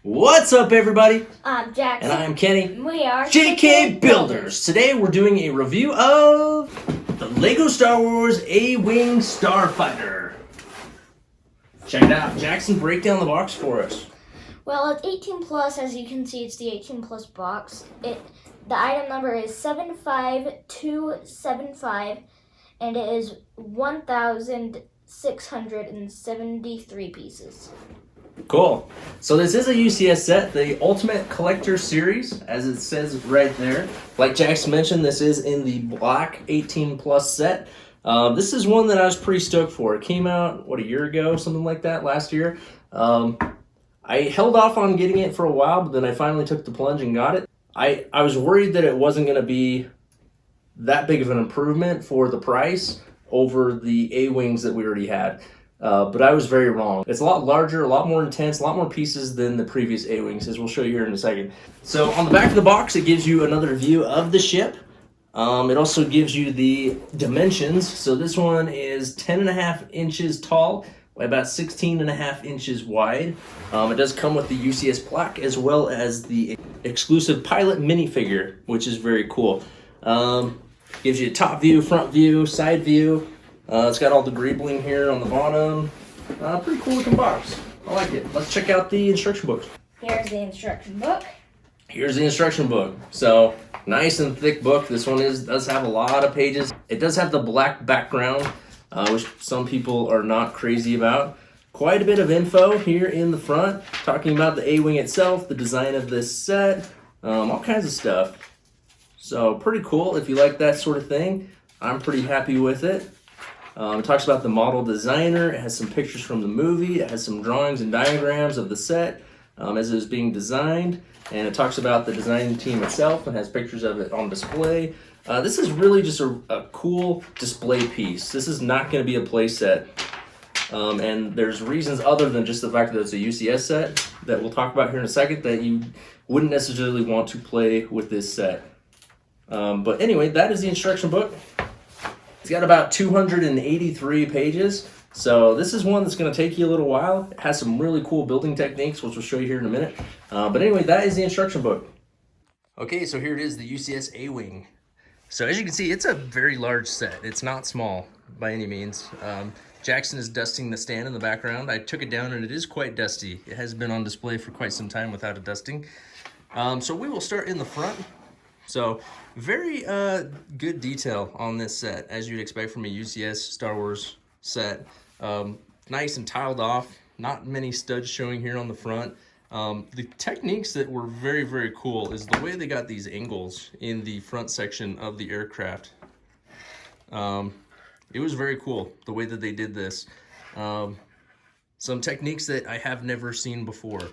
What's up, everybody? I'm Jackson. And I'm Kenny. We are JK Builders. Today we're doing a review of the Lego Star Wars Awing Starfighter. Check it out. Jackson, break down the box for us. Well, it's 18 plus. As you can see, it's the 18 plus box. The item number is 75275, and it is 1,673 pieces. Cool. So this is a UCS set, the Ultimate Collector Series, as it says right there. Like Jackson mentioned, this is in the black 18 plus set. This is one that I was pretty stoked for. It came out, a year ago, something like that, last year. I held off on getting it for a while, but then I finally took the plunge and got it. I was worried that it wasn't going to be that big of an improvement for the price over the A-Wings that we already had. But I was very wrong. It's a lot larger, a lot more intense, a lot more pieces than the previous A-Wings, as we'll show you here in a second. So on the back of the box, it gives you another view of the ship. It also gives you the dimensions. So this one is 10.5 inches tall by about 16.5 inches wide. It does come with the UCS plaque as well as the exclusive pilot minifigure, which is very cool. Gives you a top view, front view, side view. It's got all the greebling here on the bottom. Pretty cool looking box. I like it. Let's check out the instruction book. Here's the instruction book. Here's the instruction book. So, nice and thick book. This one does have a lot of pages. It does have the black background, which some people are not crazy about. Quite a bit of info here in the front, talking about the A-Wing itself, the design of this set, all kinds of stuff. So, pretty cool if you like that sort of thing. I'm pretty happy with it. It talks about the model designer. It has some pictures from the movie. It has some drawings and diagrams of the set as it was being designed. And it talks about the design team itself and has pictures of it on display. This is really just a cool display piece. This is not going to be a play set. And there's reasons other than just the fact that it's a UCS set that we'll talk about here in a second that you wouldn't necessarily want to play with this set. But anyway, that is the instruction book. It's got about 283 pages, so this is one that's going to take you a little while. It has some really cool building techniques, which we'll show you here in a minute. But anyway, that is the instruction book. Okay, so here it is, the UCS A-Wing. So as you can see, it's a very large set. It's not small by any means. Jackson is dusting the stand in the background. I took it down and it is quite dusty. It has been on display for quite some time without a dusting. So we will start in the front. So very good detail on this set, as you'd expect from a UCS Star Wars set. Nice and tiled off, not many studs showing here on the front. The techniques that were very, very cool is the way they got these angles in the front section of the aircraft. It was very cool, the way that they did this. Some techniques that I have never seen before.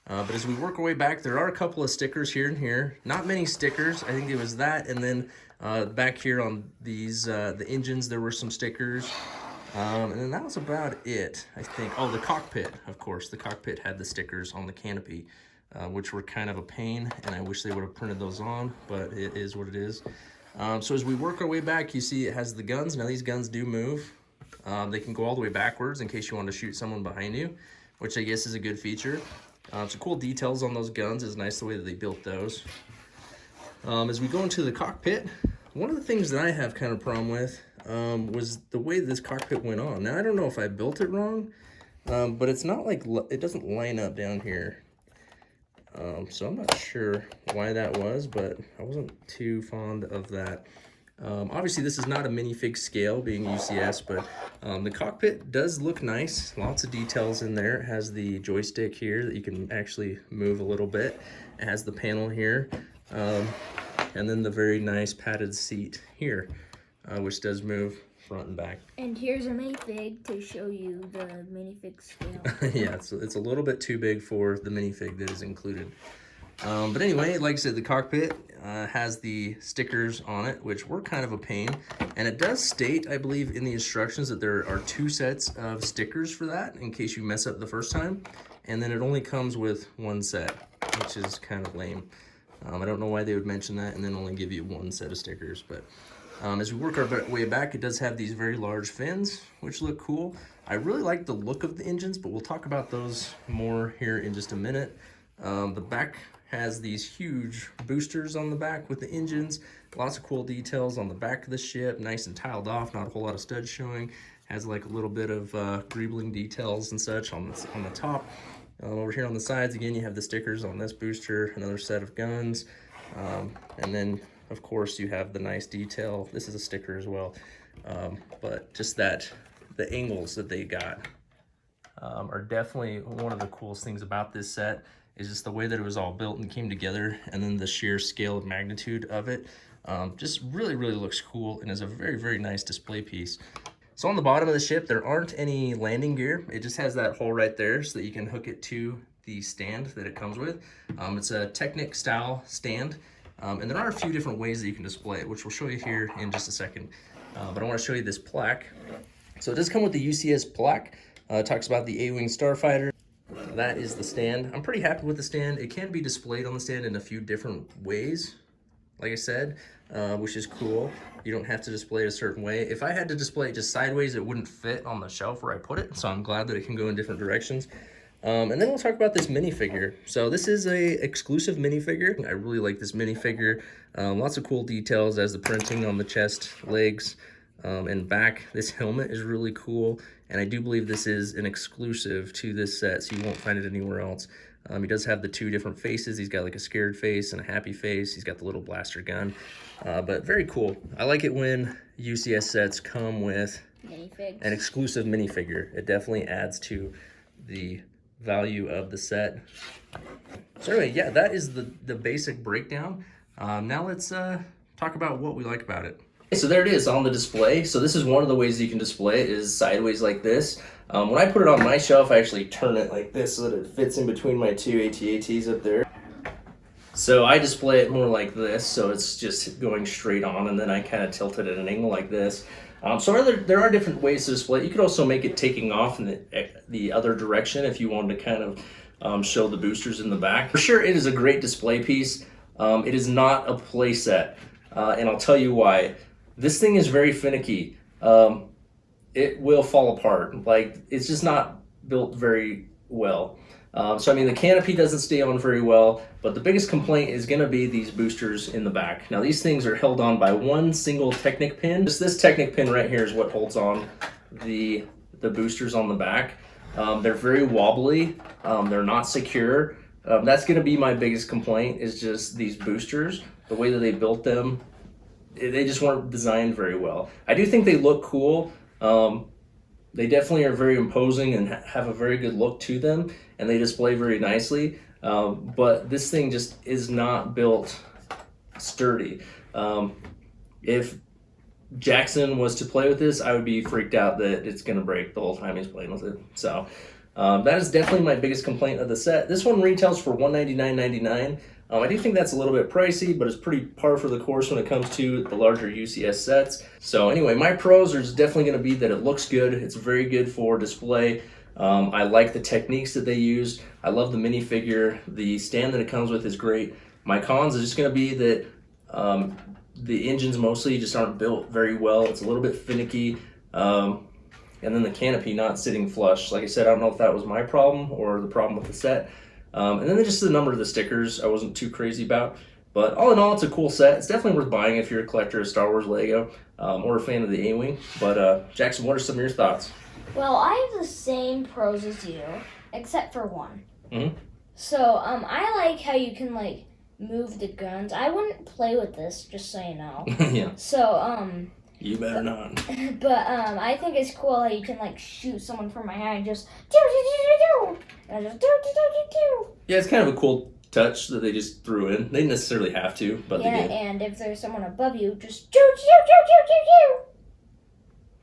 But as we work our way back, there are a couple of stickers here and here. Not many stickers. I think it was that. And then back here on these, the engines, there were some stickers. And then that was about it, I think. Oh, the cockpit, of course. The cockpit had the stickers on the canopy, which were kind of a pain. And I wish they would have printed those on, but it is what it is. So as we work our way back, you see it has the guns. Now, these guns do move. They can go all the way backwards in case you want to shoot someone behind you, which I guess is a good feature. Some cool details on those guns. Is nice the way that they built those. As we go into the cockpit, one of the things that I have kind of problem with was the way this cockpit went on. Now, I don't know if I built it wrong, but it's not like, it doesn't line up down here. So I'm not sure why that was, but I wasn't too fond of that. Obviously, this is not a minifig scale, being UCS, but the cockpit does look nice. Lots of details in there. It has the joystick here that you can actually move a little bit. It has the panel here, and then the very nice padded seat here, which does move front and back. And here's a minifig to show you the minifig scale. Yeah, it's a little bit too big for the minifig that is included. But anyway, like I said, the cockpit has the stickers on it, which were kind of a pain. And it does state, I believe, in the instructions that there are 2 sets of stickers for that in case you mess up the first time. And then it only comes with 1 set, which is kind of lame. I don't know why they would mention that and then only give you 1 set of stickers. But as we work our way back, it does have these very large fins, which look cool. I really like the look of the engines, but we'll talk about those more here in just a minute. The back has these huge boosters on the back with the engines. Lots of cool details on the back of the ship, nice and tiled off, not a whole lot of studs showing. Has like a little bit of greebling details and such on the top. Over here on the sides, again, you have the stickers on this booster, another set of guns, and then of course you have the nice detail. This is a sticker as well, but just that the angles that they got are definitely one of the coolest things about this set. Is just the way that it was all built and came together, and then the sheer scale of magnitude of it. Just really looks cool and is a very nice display piece. So on the bottom of the ship, there aren't any landing gear. It just has that hole right there so that you can hook it to the stand that it comes with. It's a Technic style stand, and there are a few different ways that you can display it, which we'll show you here in just a second. But I want to show you this plaque. So it does come with the UCS plaque. It talks about the Awing Starfighter. That is the stand. I'm pretty happy with the stand. It can be displayed on the stand in a few different ways, like I said, which is cool. You don't have to display it a certain way. If I had to display it just sideways, it wouldn't fit on the shelf where I put it, so I'm glad that it can go in different directions. And then we'll talk about this minifigure. So this is a exclusive minifigure. I really like this minifigure. Lots of cool details as the printing on the chest, legs, and back. This helmet is really cool, and I do believe this is an exclusive to this set, so you won't find it anywhere else. He does have the two different faces. He's got like a scared face and a happy face. He's got the little blaster gun, but very cool. I like it when UCS sets come with an exclusive minifigure. It definitely adds to the value of the set. So anyway, yeah, that is the basic breakdown. Now let's talk about what we like about it. So there it is on the display. So this is one of the ways you can display it, is sideways like this. When I put it on my shelf, I actually turn it like this so that it fits in between my two AT-ATs up there. So I display it more like this, so it's just going straight on, and then I kind of tilt it at an angle like this. So there are different ways to display it. You could also make it taking off in the other direction if you wanted to kind of show the boosters in the back. For sure, it is a great display piece. It is not a play set, and I'll tell you why. This thing is very finicky. It will fall apart. Like, it's just not built very well. So I mean, the canopy doesn't stay on very well, but the biggest complaint is gonna be these boosters in the back. Now these things are held on by one single Technic pin. Just this Technic pin right here is what holds on the boosters on the back. They're very wobbly, they're not secure. That's gonna be my biggest complaint, is just these boosters, the way that they built them. They just weren't designed very well. I do think they look cool. They definitely are very imposing and have a very good look to them, and they display very nicely. But this thing just is not built sturdy. If Jackson was to play with this, I would be freaked out that it's going to break the whole time he's playing with it. So that is definitely my biggest complaint of the set. This one retails for $199.99. I do think that's a little bit pricey, but it's pretty par for the course when it comes to the larger UCS sets. So anyway, my pros are definitely going to be that it looks good. It's very good for display. I like the techniques that they use. I love the minifigure. The stand that it comes with is great. My cons is just going to be that the engines mostly just aren't built very well. It's a little bit finicky. And then the canopy not sitting flush. Like I said, I don't know if that was my problem or the problem with the set. And then just the number of the stickers I wasn't too crazy about. But all in all, it's a cool set. It's definitely worth buying if you're a collector of Star Wars Lego or a fan of the Awing. But Jackson, what are some of your thoughts? Well, I have the same pros as you, except for one. Mm-hmm. So I like how you can like move the guns. I wouldn't play with this, just so you know. Yeah. So You better not. But I think it's cool how you can like shoot someone from behind, just do, and I just do. Yeah, it's kind of a cool touch that they just threw in. They didn't necessarily have to, but yeah, they did. and if there's someone above you, just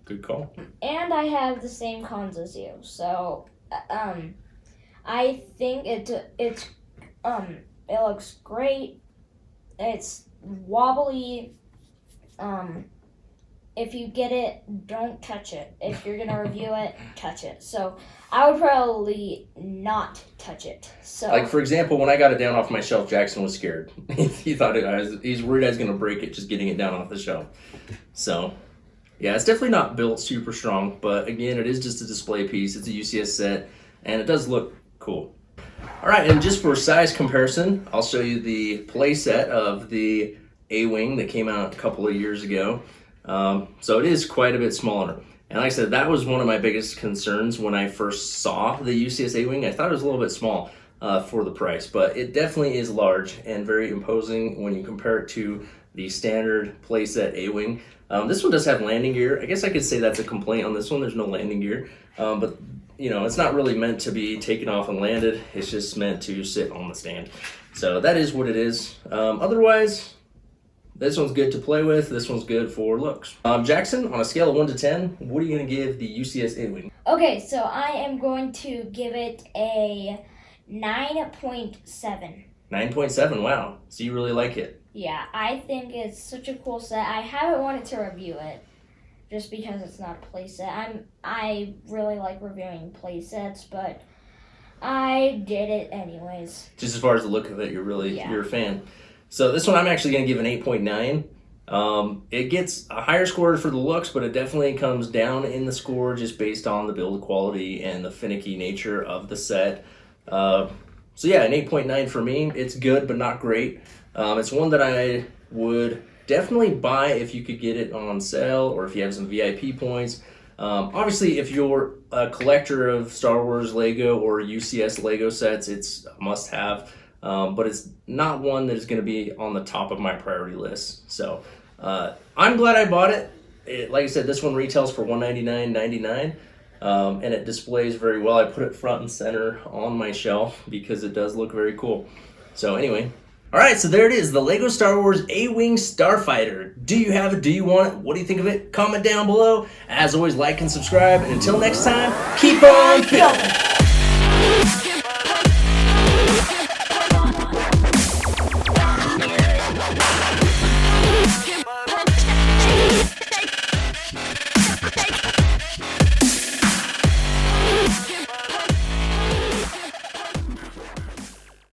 Good call. And I have the same cons as you, so I think it looks great. It's wobbly. If you get it, don't touch it. If you're gonna review it, touch it. So I would probably not touch it. So like for example, when I got it down off my shelf, Jackson was scared. He thought he's worried I was gonna break it just getting it down off the shelf. So yeah, it's definitely not built super strong, but again, it is just a display piece. It's a UCS set, and it does look cool. All right, and just for size comparison, I'll show you the playset of the Awing that came out a couple of years ago. So it is quite a bit smaller. And like I said, that was one of my biggest concerns when I first saw the UCS Awing. I thought it was a little bit small for the price, but it definitely is large and very imposing when you compare it to the standard playset Awing. This one does have landing gear. I guess I could say that's a complaint on this one. There's no landing gear, but you know, it's not really meant to be taken off and landed. It's just meant to sit on the stand. So that is what it is. Otherwise, this one's good to play with. This one's good for looks. Jackson, on a scale of 1 to 10, what are you going to give the UCS Awing? Okay, so I am going to give it a 9.7. 9.7, wow. So you really like it. Yeah, I think it's such a cool set. I haven't wanted to review it just because it's not a playset. I really like reviewing playsets, but I did it anyways. Just as far as the look of it, you're a fan. So this one I'm actually going to give an 8.9. It gets a higher score for the looks, but it definitely comes down in the score just based on the build quality and the finicky nature of the set. So yeah, an 8.9 for me. It's good, but not great. It's one that I would definitely buy if you could get it on sale or if you have some VIP points. Obviously, if you're a collector of Star Wars Lego or UCS Lego sets, it's a must-have. But it's not one that is going to be on the top of my priority list. So I'm glad I bought it. Like I said, this one retails for $199.99, and it displays very well. I put it front and center on my shelf because it does look very cool. So anyway. All right, so there it is, the Lego Star Wars Awing Starfighter. Do you have it? Do you want it? What do you think of it? Comment down below. As always, like and subscribe. And until next time, keep on building.